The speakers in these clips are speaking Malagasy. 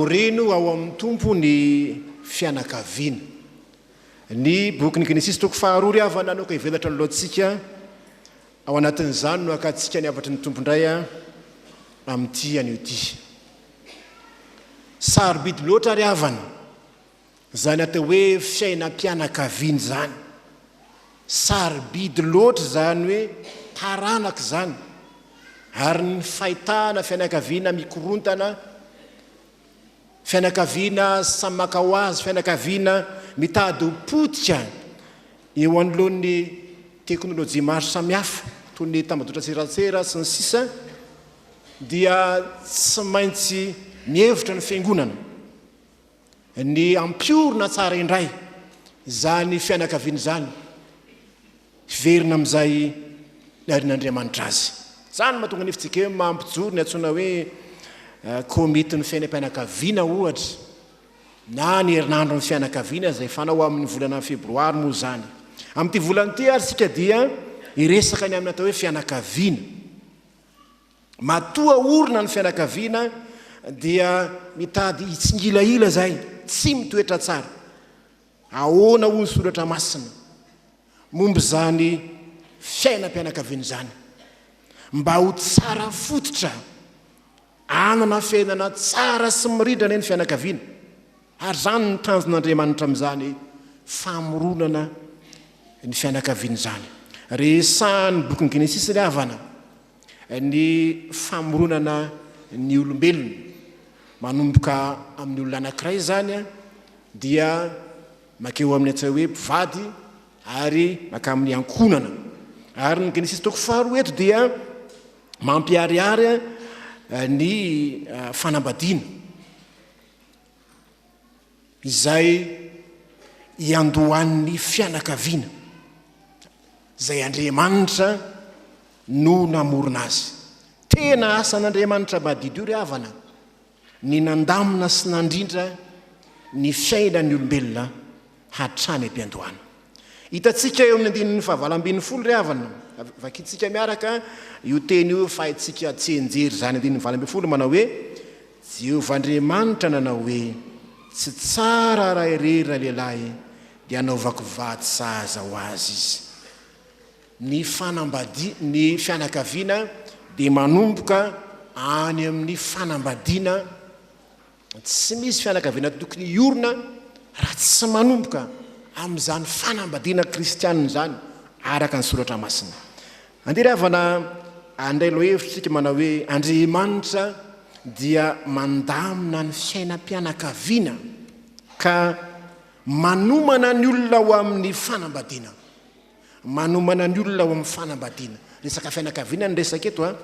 voareno ao amin'ny tompo ny fianakaviana. Ny boky ny Genesis toko faharoa avana no ka ivelatra ny loatsika ao anatin'izany no akatsika ny avatry ny tompondray amin'ity anio ty. Sarobidy loatra ry havana zany atao hoe fiainam-pianakaviana zany. Sarobidy loatra zany hoe taranaka zany, ary ny fahitana fianakaviana mikorontana, fianakaviana samy maka ho azy, fianakaviana mitady ho potika eo anoloan'ny teknôlôjia maro samihafa toy ny tambazotra serasera sy ny sisa, dia tsy maintsy mihevitra ny fiangonana ny ampiorina tsara indray zany fianakaviana zany, verina amin'izay narin'Andriamanitra azy. Zany mahatonga nefitsika hoe mampijoro ny antsoina hoe komity ny fiainam-pianakaviana ohatra, na ny herinandro ny fianakaviana izay fanao amin'ny volana febroary moa zany. Amin'ity volana ity ary sika dia iresaka ny amin'ny atao hoe fianakaviana. Matoa orina ny fianakaviana dia mitady hitsingilaila zay, tsy mitoetra tsara. Ahoana hoy ny soratra masina momba zany fiainam-pianakaviana zany? Mba ho tsara fototra, anana fiainana tsara sy mirindrana ny fianakaviana. Ary zany ny tanjon'Andriamanitra amin'izany famoronana ny fianakaviana zany. Resahan'ny boky ny Genesis ry havana ny famoronana ny olombelona manomboka amin'ny olona anankiray zany dia makeo amin'ny atao hoe mpivady ary maka amin'ny ankonana. Ary ny Genesis toko faharoa eto dia mampiariary ny fanambadiana izay iandohan'ny fianakaviana izay Andriamanitra no namorona azy. Tena asan'Andriamanitra madidy io ry havana ny nandamina sy nandrindra ny fiainan'ny olombelona hatrany am-piandohana. Hitantsika eo amin'ny andininy fahavalambinifolo ry havana, vakitsika miaraka io teny io fahaitsika tsenjery zany andininy fahavalambinifolo manao hoe Jehovah'Andriamanitra nanao hoe tsy tsara raha irery raha lehilahy dia anaovako vady sahaza ho azy izy. Ny ny fianakaviana dia manomboka any amin'ny fanambadiana. Tsy misy fianakaviana tokony iorina raha tsy manomboka amin'izany fanambadiana kristianina zany araka ny soratra masina. Andery havana andray lohevitsika manao hoe Andriamanitra dia mandamina ny fiainam-pianakaviana ka manomana ny olona ho amin'ny fanambadiana. Manomana ny olona ho amin'ny fanambadiana. Resaka fianakaviana ny resaka eto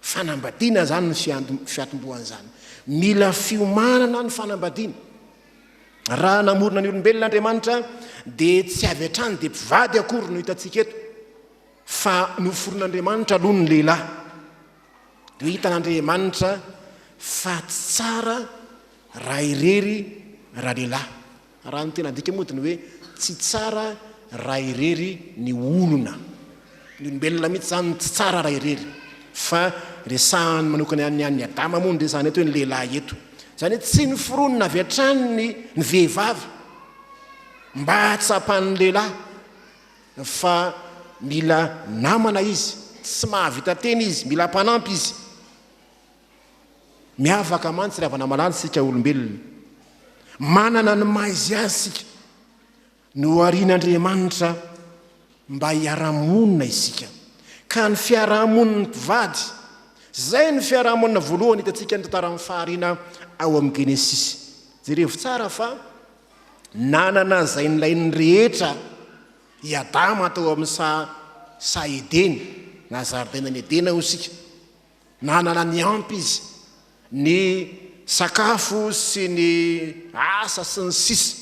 fanambadiana zany ny fiatombohan'izany. Mila fiomanana ny fanambadiana. Raha namorona ny olombelona Andriamanitra dia tsy avy hatrany dia mpivady akory no hitantsika eto, fa noforon'Andriamanitra aloha ny lehilahy. Dia hitan'Andriamanitra fa tsy tsara raha irery raha lehilahy. Raha ny tena dika modiny hoe tsy tsara raha irery ny olona. Ny olombelona mihitsy zany tsy tsara raha irery, fa resahany manokana ny Adama moa ny resahany eto hoe ny lehilahy eto. Zany hoe tsy ny foronina avy hatrany ny vehivavy mba tsapan'ny lehilahy, fa mila namana izy, tsy mahavita teny izy, mila mpanampy izy. Miavaka mantsy raha vana malala sika olombelona, manana ny maizy azy sika no arian'Andriamanitra mba hiarahamonina isika. Ka ny fiarahamonina ny mpivady, zay ny fiarahamonina voalohany hitantsika ny tantaran'ny fahariana ao amin'ny Genesis. Jerevo tsara fa nanana zay nylainy rehetra i Adama atao amin'ny sa Edeny na zaridainan'ny Edena ho sika. Nanana ny ampy izy, ny sakafo sy ny asa sy ny sisa,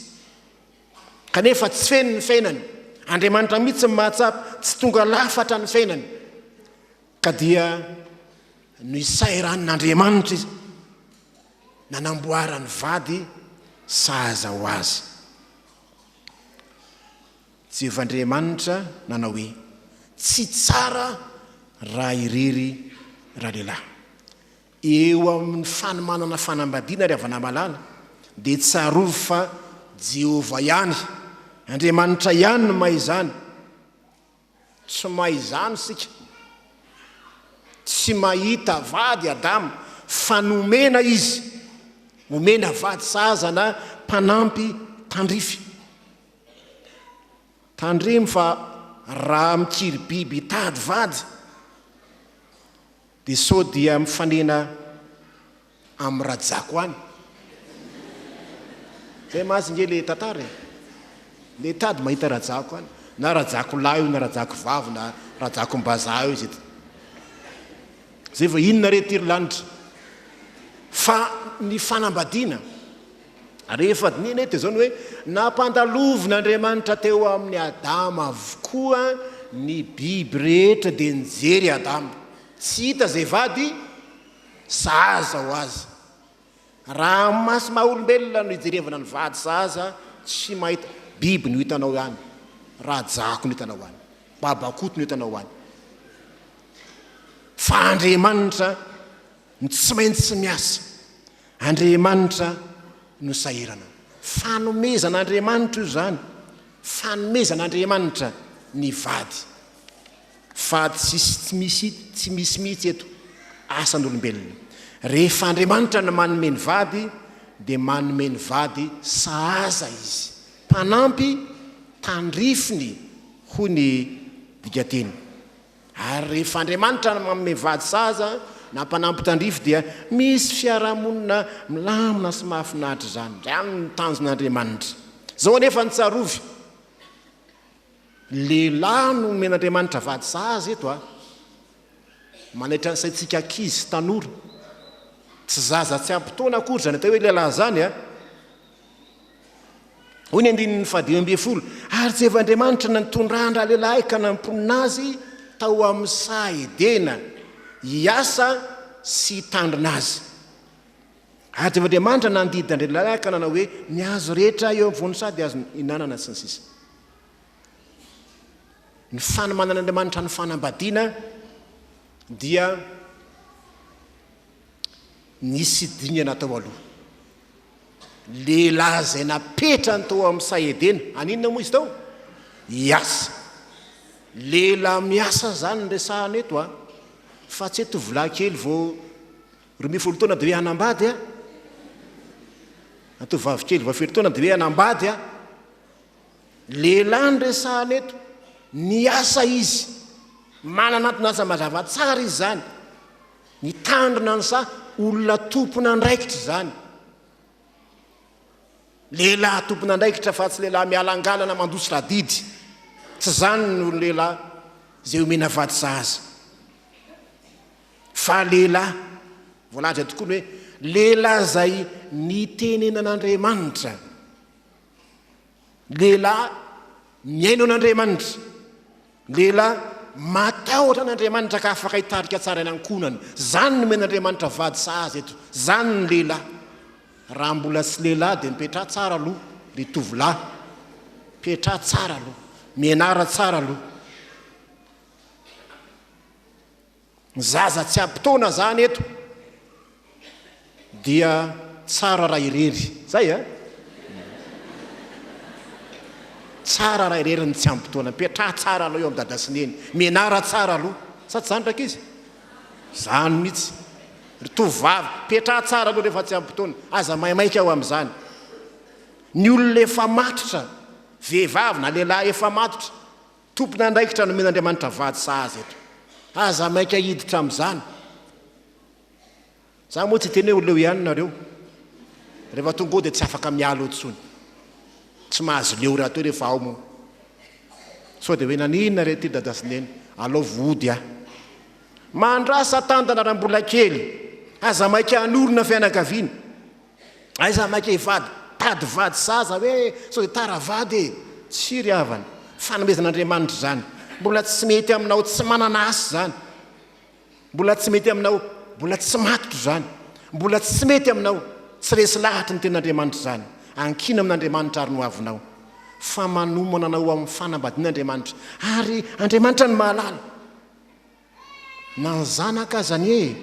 kanefa tsy feny ny fiainany. Andriamanitra mihitsy mahatsapa, tsy tonga lafatra ny fiainany, ka dia no isairan'Andriamanitra izy nanamboarany vady sahaza ho azy. Jehovah'Andriamanitra nanao hoe tsy tsara raha irery raha lehilahy. eo amin'ny fanomanana fanambadiana ry havana malala dia tsarovy fa Jehova ihany, Andriamanitra ihany no mahay izany. Tsy mahay izany sika, tsy mahita vady Adamo fa nomena izy, omena vady saza na mpanampy tandrify. Tandremo fa raha mikiry biby tady vady dia sao dia mifanena amin'ny rajako any. Zay mahazy nge le tantara le tady mahita rajako any, na rajako lahy io na rajako vavy na rajako mbazaha io izy ety. Zay va inona re tiry lanitra fa ny fanambadiana rehefa dinina eto zao ny hoe nampandalovon'Andriamanitra teo amin'ny Adama avokoa ny biby rehetra dia nijery Adama, tsy hita zay vady saza ho azy. Raha masy maha-olombelona no hijerevana ny vady saza tsy mahita, biby no hitanao ihany, rajako no hitanao any, babakoto no hitanao any. Fa Andriamanitra no tsy maintsy miasa, Andriamanitra no sahirana. Fanomezan'Andriamanitra io zany, fanomezan'Andriamanitra ny vady, fa tsy misy eto asan'olombelona. Rehefa Andriamanitra no manome ny vady dia manome ny vady sahaza izy, mpanampy tandrifiny hoy ny dikateny. Ary rehefa Andriamanitra no manome vady sahaza na mpanampy tandrify dia misy fiarahamonina milamina sy mahafinaritra zany. Zany ny tanjon'Andriamanitra. Zao anefa ny tsarovy, lehilahy no omen'Andriamanitra vady sahaza eto manaitra ny saintsika ankizy tanora, tsy zaza tsy ampitoana akory zany atao hoe lehilahy zany hoy ny Andinin-Tsoratra ary tsy efa Andriamanitra na nitondrandra lehilahy ka namponina azy tao amin'ny sahedena hiasa sy hitandrina azy. Ary tsy efa Andriamanitra nandidina lehilahy ka nanao hoe ny azo rehetra eo amin'ny vonisady azo inanana sy ny sisa. Ny fanomanan'Andriamanitra ny fanambadiana dia nisy dinana tao aloha. Lehilahy zay napetrany tao amin'ny sahedena, aninona moa izy tao? Hiasa. Lehilahy miasa zany resahana eto fa tsy tovolahy kely vao 12 taona dia hoe hanambady tovavy kely vao 7 taona dia hoe hanambady lehilahy ny resahana eto, niasa izy, manana antonasa mazava tsara izy zany, nitandrina ny sa olona tompona andraikitra zany. Lehilahy tompona andraikitra fa tsy lehilahy mialangalana mandosy radidy, tsy zany no lehilahy zay omena vady sahaza. Fa lehilahy voalaza tokoa ny hoe lehilahy zay nitenenan'Andriamanitra, lehilahy miaino an'Andriamanitra, lehilahy matahotra an'Andriamanitra ka afaka hitarika tsara ny ankonany. Zany no men'Andriamanitra vady sahaza eto, zany ny lehilahy. Raha mbola tsy lehilahy dia mipetra tsara aloha ry tovolahy, mipetra tsara aloha, mianara tsara aloha. Ny zaza tsy ampitoana zany eto dia tsara raha irery, zay tsara raha irery ny tsy ampitoana, mipetra tsara aloha eo amin'ny dada sy neny, mianara tsara aloha, sa tsy zany ndraiky izy? Zany mihitsy. Ry tovavy mipetra tsara aloha rehefa tsy ampitoana, aza maimaika aho amin'izany. Ny olona efa matotra, vehivavy na lehilahy efa matotra, tompona andraikitra no men'Andriamanitra vady sahaza eto, aza maika hiditra amin'izany. Za moa tsy teny hoe leo ihany nareo, rehefa tonga dia tsy afaka mialo otsony, tsy mahazo leo raha toy rehefa ao moa. Sao dia hoe naninona re ty dada sy neny, alao vody mandrasa tandana raha mbola kely, aza maika hanorona fianakaviana, aza maika hivady tady vady saza hoe sao dia tara vady tsy ry havana. Fanomezan'Andriamanitra zany, mbola tsy mety aminao tsy manana asy zany, mbola tsy mety aminao mbola tsy matotro zany, mbola tsy mety aminao tsy resy lahatra ny ten'Andriamanitra zany. Ankina amin'Andriamanitra ary no avinao, fa manomana anao amin'ny fanambadian'Andriamanitra. Ary Andriamanitra ny mahalala na ny zanaka azany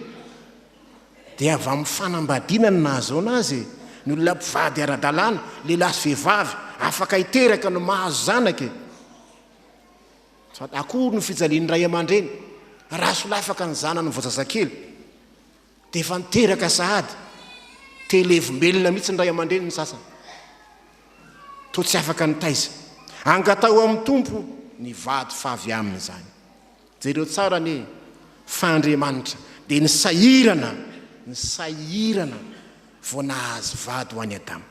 dia avy amin'ny fanambadiana ny nahazo anazy ny olona mpivady ara-dalàna lehilahy sy vehivavy afaka hiteraka no mahazo zanaka akory no fijalian'ny ray aman-dreny raha sola afaka ny zanany voazazakely dia efa niteraka sahady televombelona mihitsy ny ray aman-dreny ny sasany to tsy afaka nytaiza angatao amin'ny tompo ny vady favy aminy zany jereo tsara ny fandriamanitra dia ny sahirana vao nahazy vady ho any Adama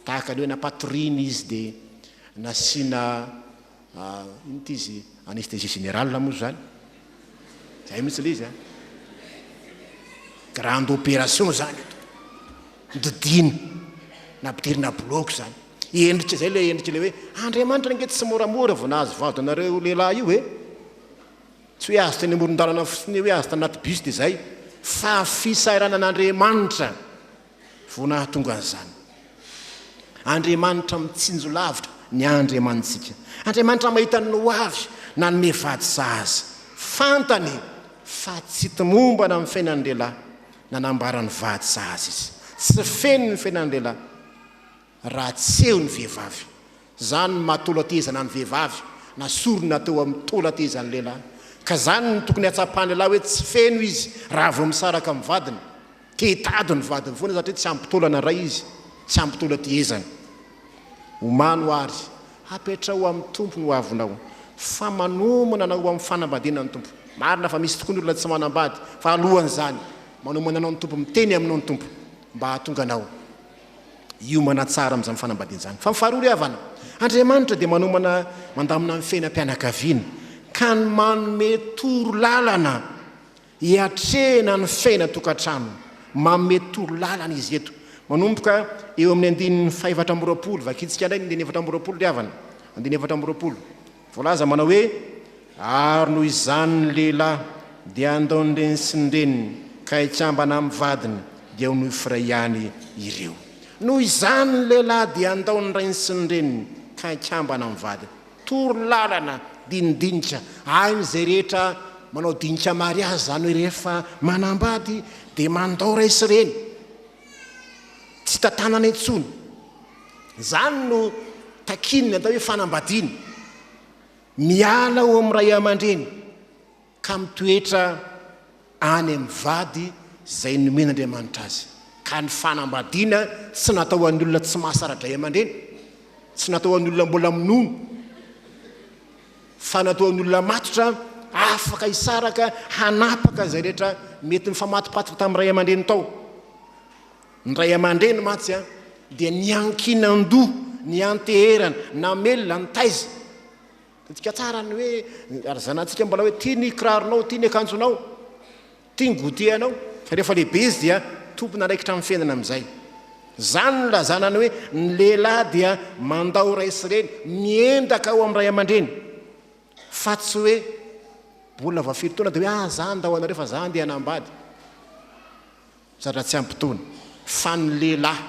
tahaka ny hoe napatoriny izy dia nasiana ino ty izy anesthésie générale moa zany zay mihitsy le izy grande opération zany didiny napidirina bloc zany endritra zay le endritra le hoe Andriamanitra nge tsy moramora vao nahazo vady anareo lehilahy io tsy hoe azo teny amoron-dalana fotsiny hoe azo tanaty bus dia zay fa fisairanan'Andriamanitra vao nahatonga an'izany Andriamanitra mitsinjo lavitra ny andriamanitsika Andriamanitra mahita ny hoavy nanome vady sahaza fantany fa tsy timombana amin'ny fiainan'ny lehilahy nanambarany vady sahaza izy tsy feno ny fiainan'ny lehilahy raha tsy eo ny vehivavy zany ny mahatolo-tezana ny vehivavy na sorona teo amin'ny tolo-tezany lehilahy ka zany ny tokony hatsapahany lehilahy hoe tsy feno izy raha vao misaraka amin'ny vadiny ketady ny vadiny foana satria tsy ampitolana ray izy tsy ampitolo-tezany omano ary apetra ho amin'ny tompo no avonao fa manomana anao amin'ny fanambadiana ny tompo marina fa misy tokoa ny olona tsy manambady fa alohan'izany manomana anao ny tompo miteny aminao ny tompo mba hahatonga anao io manatsara amin'izany fanambadiana zany fa mifaharoa havana Andriamanitra dia manomana mandamina amin'ny fiainam-pianakaviana ka ny manome toro lalana hiatrehana ny fiaina tokantrano manome toro lalana izy eto manomboka eo amin'ny 2:4 vakitsika indray 2:4 ry havana 2:4 voalaza manao hoe ary noho izany ny lehilahy dia andao ny reny sy ny reniny ka hitsambana amin'ny vadiny dia ho noho firaiany ireo noho izany ny lehilahy dia andao ny reny sy ny reniny ka hitsambana amin'ny vadiny toro lalana dinidinika hainy zay rehetra manao dinika mary azy zany hoe rehefa manambady dia mandao ray sy reny tsy tatanana intsony zany no takininy atao hoe fanambadiany miala ho amin'ny ray aman-dreny ka mitoetra any amin'ny vady zay nomen'Andriamanitra azy ka ny fanambadiana tsy natao an'ny olona tsy mahasarad-ray aman-dreny tsy natao an'ny olona mbola minono fa natao an'ny olona matotra afaka hisaraka hanapaka zay rehetra mety mifamatopatoka tamin'ny ray aman-dreny tao ny ray aman-dreny matsy dia niankinandoha ny anteherana namelona ny taiza tsika tsara ny hoe ary zanantsika mbola hoe tia ny kiraronao tia ny akanjonao tia ny goteanao fa rehefa lehibe izy dia tompona araikitra amin'ny fiainana amin'izay zany no lazanany hoe ny lehilahy dia mandao ray sy reny miendaka ao amin'ny ray aman-dreny fa tsy hoe bolina vafiry taona dia hoe zany ndao anareo fa zany dia hanambady zatra tsy ampitoana fa ny lehilahy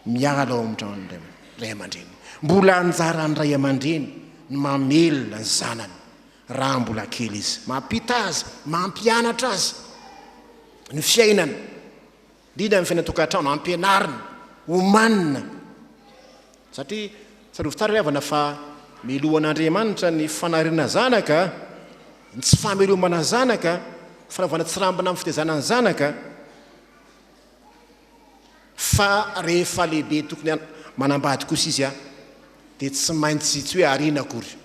miala ao amin'ny trano ray aman-dreny mbola anjara ny ray aman-dreny ny mamelona ny zanany raha mbola kely izy mampita azy mampianatra azy ny fiainana indrindra ny fiainatokantrano ampianarina omanina satria tsarovitara ry havana fa milohan'Andriamanitra ny fanarina zanaka ny tsy famelomana zanaka fanaovana tsy rambina amin'ny fitezana ny zanaka fa rehefa lehibe tokony manambady kosa izy dia tsy maintsy tsy hoe ariana akory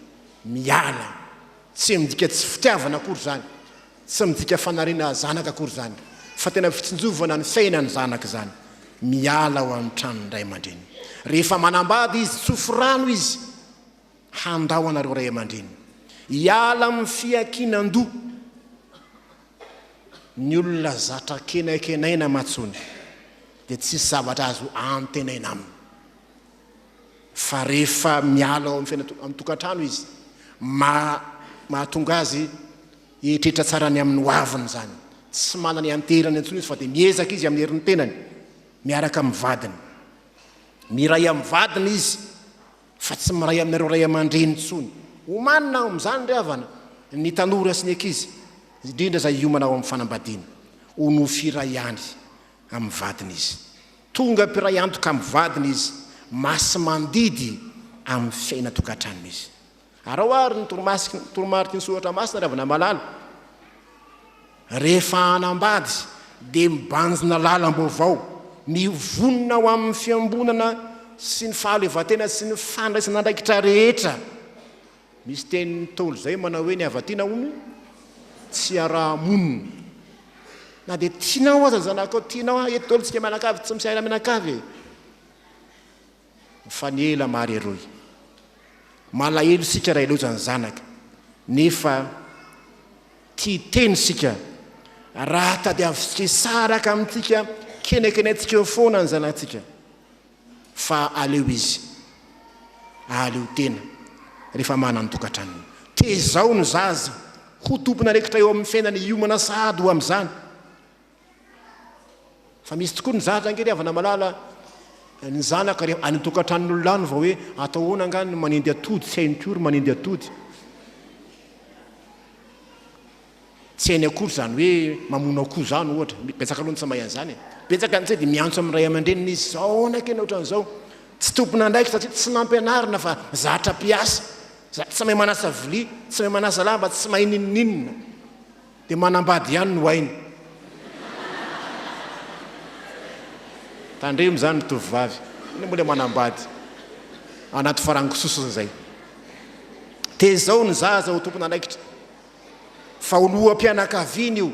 miala tsy midika tsy fitiavana akory zany tsy midika fanarina zanaka akory zany fa tena fitsinjovana ny fiainany zanaka zany miala ho amin'ny tranony ray aman-dreny rehefa manambady izy tsofirano izy handao anareo ray aman-dreny hiala amin'ny fiakinan-doha ny olona zatra kenakenaina matsony dia tsisy zavatra azo antenaina aminy fa rehefa miala ao amin'ny tokantrano izy mahatonga azy hitretra tsara ny amin'ny hoaviny zany tsy manany anterany antsony izy fa dia miezaka izy amin'ny herin'ny tenany miaraka amin'ny vadiny miray amin'ny vadiny izy fa tsy miray aminareo ray aman-dreny ntsony homanina amin'izany ry havana ny tanora sy ny ankizy indrindra zay iomanao amin'ny fanambadiana ho nofiray ihany amin'ny vadiny izy. Tonga mpiray antoka amin'ny vadiny izy, masy mandidy amin'ny fiaina tokantranony izy. Arao ary ny toromarika ny soratra masina ravana malala. Rehefa anambady dia mibanjina lalam-baovao, mivonona ao amin'ny fiambonana sy ny fahaleovan-tena sy ny fandraisana andraikitra rehetra. Misy teny tolo zay manao hoe ny avatiana hono tsy araha-monina. Na dia tianao aza ny zanakao, tianao etolo tsika mianakavy, tsy misy aina mianakavy. Fa ny ela mahareroy. Malahelo sika raha iloza ny zanaka, nefa tia teny sika raha tady avitsika saraka amintsika kenekenetsika eo foana ny zanantsika. Fa aleo izy, aleo tena rehefa manana tokantranony. Tezao ny zaza ho tompona rekitra eo amin'ny fiainany iomana sady ho amin'izany. Fa misy tokoa ny zaza angely avana malala ny zanaka rehefa any tokantranon'olona any vao hoe atao hoana angany manendy atody, tsy hainy kory manendy atody. Tsy hainy akory zany hoe mamono akoho zany ohatra. Betsaka aloha ny tsy mahay an'izany. Betsaka n'izay dia miantso amin'ny ray aman-dreniny izy, zao anakena ohatran'izao. Tsy tompona ndraiky satria tsy nampianarina fa zatra mpiasa. Tsy mahay manasa vilia, tsy mahay manasa lamba, tsy mahay ninoninona. Dia manambady ihany no hainy. Tandremo zany tovovavy, ny mbola manambady anaty farangososo zay. Tezao ny zaza ho tompona andraikitra. Fa oloam-pianakaviana io,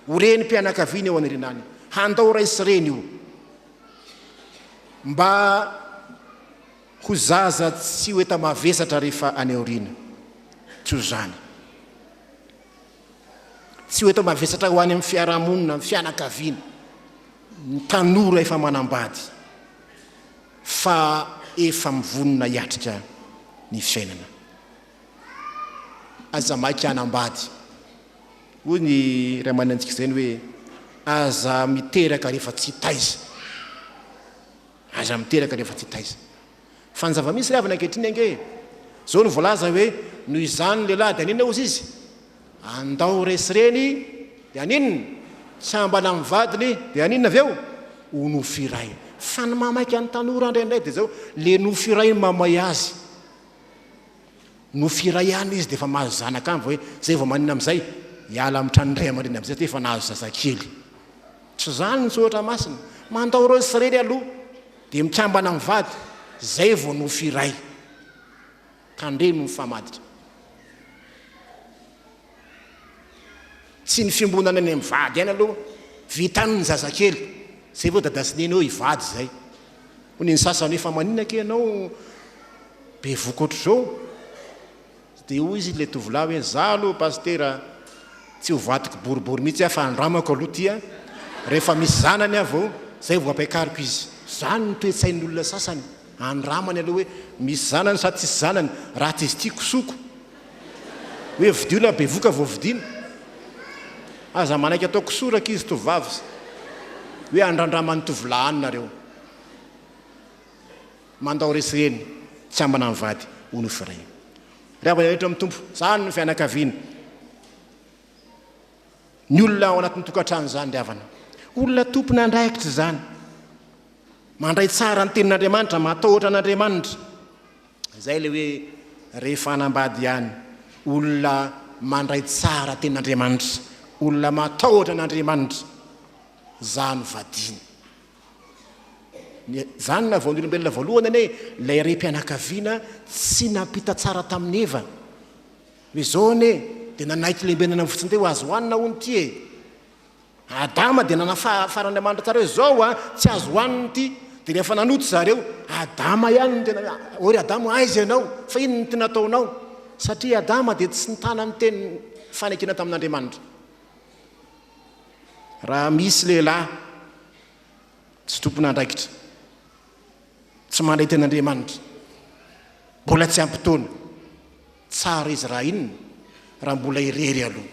ho renim-pianakaviana eo anirenany. Handao ray sy reny io. Mba ho zaza tsy ho eta mavesatra rehefa any aoriana. Tsy ho zany. Tsy ho eta mavesatra ho any amin'ny fiarahamonina, amin'ny fianakaviana. Ny tanora efa manambady. Fa efa mivonona hiatrika ny fiainana. Aza maika anambady. Hoy ny ray aman-drenitsika izay hoe aza miteraka rehefa tsy taiza. Aza miteraka rehefa tsy taiza. Fa ny zava-misy ry avana ankehitriny ange. Zao no voalaza hoe noho izany lehilahy dia aninona ozy izy? Andao resy reny dia aninona? Tsy ambana amin'ny vadiny dia aninona avy eo? Ho nofy iray. Fa ny mamaika ny tanora indraindray dia zao le nofy iray mamay azy. Nofy iray ihany izy dia efa mahazo zanaka aminy hoe zay vao manina amin'izay hiala amin'ny tranony ray aman-dreny amin'izay dia efa nahazo zazakely. Tsy zany ny soratra masina. Mandao resy reny aloha dia mikambana amin'ny vady. Zay vao nofy iray. Tandremo ny famaditra. Tsy ny fimbonana any amin'ny vady ihany aloha, vitany ny zazakely. Zay vao dadasineny eo hivady zay. Ho ny sasany efa manina ke ianao be voka ohatr'izao. Dia hoy izy le tovolahy hoe za aloha pastera tsy ho vadiko boribory mihitsy fa andramako aloha tia. Rehefa misy zanany avao, zay vao ampiakariko izy. Zany ny toe-tsain'olona sasany. Andramany aloha hoe misy zanany sa tsisy zanany, raha tsy izy tia kosoko. Hoe vidiona be voka vao vidiana. Aza manaiky atao kosoraka izy tovavy. Hoe andrandraman'ny tovolahy any nareo. Mandao resy reny, tsy ambana amin'ny vady, ho nofy iray. Ravana rehetra amin'ny tompo, zany ny fianakaviana. Ny olona ao anatin'ny tokantrano zany ravana. Olona tompona andraikitra zany. Mandray tsara ny tenin'Andriamanitra, matahotra an'Andriamanitra. Zay le hoe rehefa anambady ihany, olona mandray tsara tenin'Andriamanitra, olona matahotra an'Andriamanitra, zany vadiny. Zany na vao ny olombelona voalohany ane ilay rem-pianakaviana tsy nampita tsara tamin'ny Eva. Hoe zao ane dia nanaiky lembenana fotsiny teo azo hoanina hono ty e. Adama dia nanafaran'Andriamanitra tsara hoe zao tsy azo hoaniny ty. Dia rehefa nanoto zareo, Adama ihany ny tena ory Adama aiza ianao, fa ino ny tena ataonao? Satria Adama dia tsy nitana ny teny fanekena tamin'Andriamanitra. Raha misy lehilahy tsy tompona andraikitra, tsy mandray ten'Andriamanitra, mbola tsy ampitoana, tsara izy raha inona? Raha mbola irery aloha.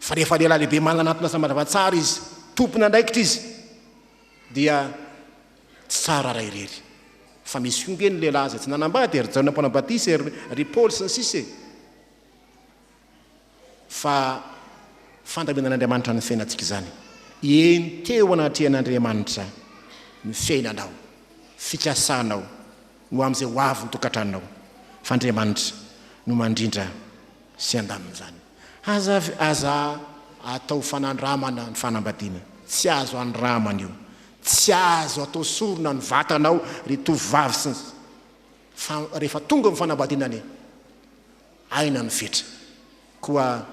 Fa rehefa lehilahy lehibe mananatona samadava tsara izy, tompona andraikitra izy, dia tsara raha irery. Fa misy ombeny lehilahy zay tsy nanambady, ery Jaona Mpanambadisa, ery Paoly sy ny sisa. Fa fandaminan'Andriamanitra ny fiainantsika izany. eny teo anaty an'Andriamanitra ny fiainanao, fikasanao no amin'izay ho avy ny tokantranonao. Fa Andriamanitra no mandrindra sy andamina zany. Aza atao fanandramana ny fanambadiana, tsy azo andramana io, tsy azo atao sorona ny vatanao ry tovovavy sy rehefa tonga ny fanambadiana any aina ny fetra. Koa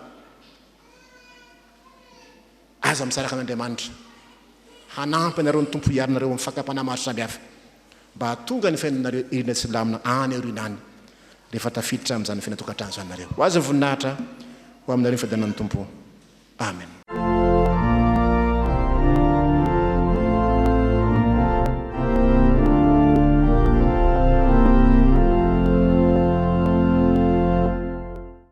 aza misaraka an'Andriamanitra hanampy anareo ny tompo iarinareo amin'ny fakapana maro samy hafa mba tonga ny fiainanareo irina tsy lamina any aoriana any rehefa tafiditra amin'izany fiainatokantrano zany nareo. Ho azy voninahitra ho aminareo ny fiadanan'ny tompo. Amen.